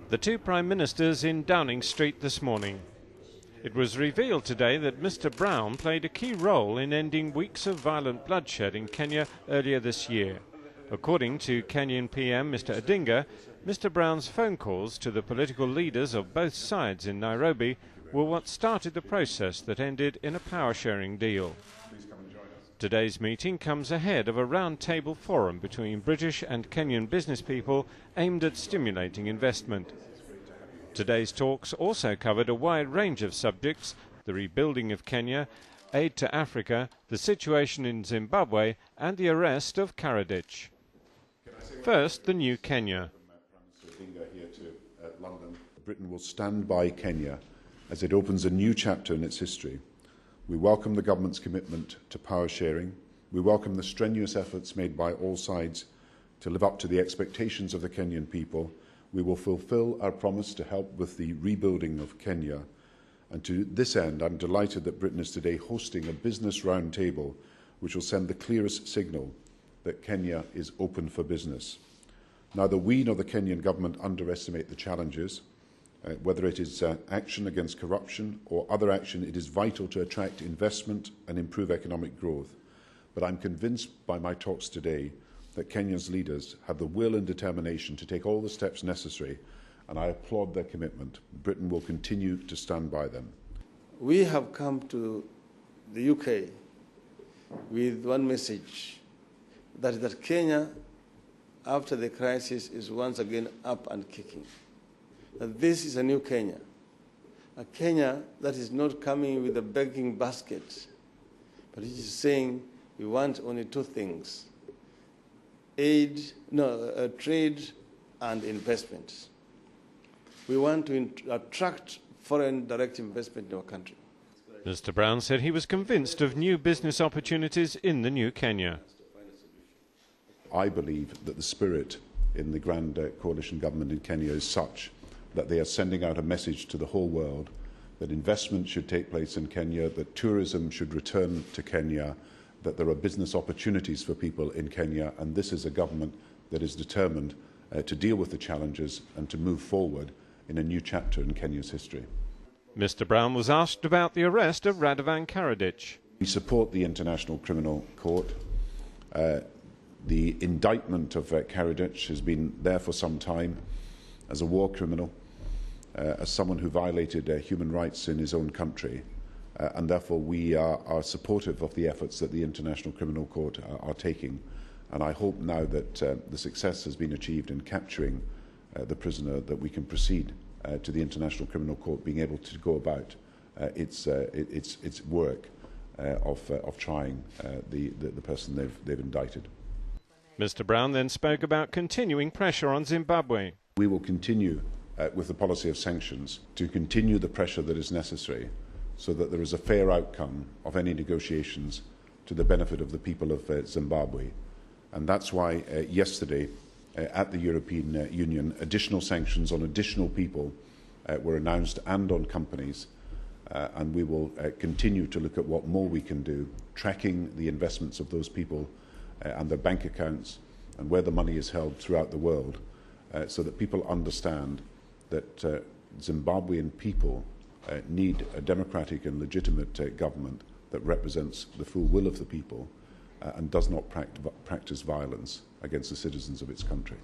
The two Prime Ministers in Downing Street this morning. It was revealed today that Mr. Brown played a key role in ending weeks of violent bloodshed in Kenya earlier this year. According to Kenyan PM Mr. Odinga, Mr. Brown's phone calls to the political leaders of both sides in Nairobi were what started the process that ended in a power-sharing deal. Today's meeting comes ahead of a round-table forum between British and Kenyan business people aimed at stimulating investment. Today's talks also covered a wide range of subjects: the rebuilding of Kenya, aid to Africa, the situation in Zimbabwe and the arrest of Karadzic. First, the new Kenya. Britain will stand by Kenya as it opens a new chapter in its history. We welcome the government's commitment to power sharing. We welcome the strenuous efforts made by all sides to live up to the expectations of the Kenyan people. We will fulfil our promise to help with the rebuilding of Kenya. And to this end, I'm delighted that Britain is today hosting a business roundtable which will send the clearest signal that Kenya is open for business. Neither we nor the Kenyan government underestimate the challenges. Whether it is action against corruption or other action, it is vital to attract investment and improve economic growth. But I'm convinced by my talks today that Kenya's leaders have the will and determination to take all the steps necessary, and I applaud their commitment. Britain will continue to stand by them. We have come to the UK with one message, that Kenya, after the crisis, is once again up and kicking. That this is a new Kenya, a Kenya that is not coming with a begging basket, but it is saying we want only two things: trade and investment. We want to attract foreign direct investment in our country. Mr. Brown said he was convinced of new business opportunities in the new Kenya. I believe that the spirit in the Grand Coalition government in Kenya is such that they are sending out a message to the whole world that investment should take place in Kenya, that tourism should return to Kenya, that there are business opportunities for people in Kenya, and this is a government that is determined to deal with the challenges and to move forward in a new chapter in Kenya's history. Mr. Brown was asked about the arrest of Radovan Karadzic. We support the International Criminal Court. The indictment of Karadzic has been there for some time as a war criminal, as someone who violated human rights in his own country, and therefore we are supportive of the efforts that the International Criminal Court are taking. And I hope now that the success has been achieved in capturing the prisoner, that we can proceed to the International Criminal Court being able to go about its work of trying the person they've indicted. Mr. Brown then spoke about continuing pressure on Zimbabwe. We will continue with the policy of sanctions to continue the pressure that is necessary so that there is a fair outcome of any negotiations to the benefit of the people of Zimbabwe. And that's why yesterday at the European Union, additional sanctions on additional people were announced and on companies. And we will continue to look at what more we can do, tracking the investments of those people and their bank accounts and where the money is held throughout the world, so that people understand that Zimbabwean people need a democratic and legitimate government that represents the full will of the people and does not practice violence against the citizens of its country.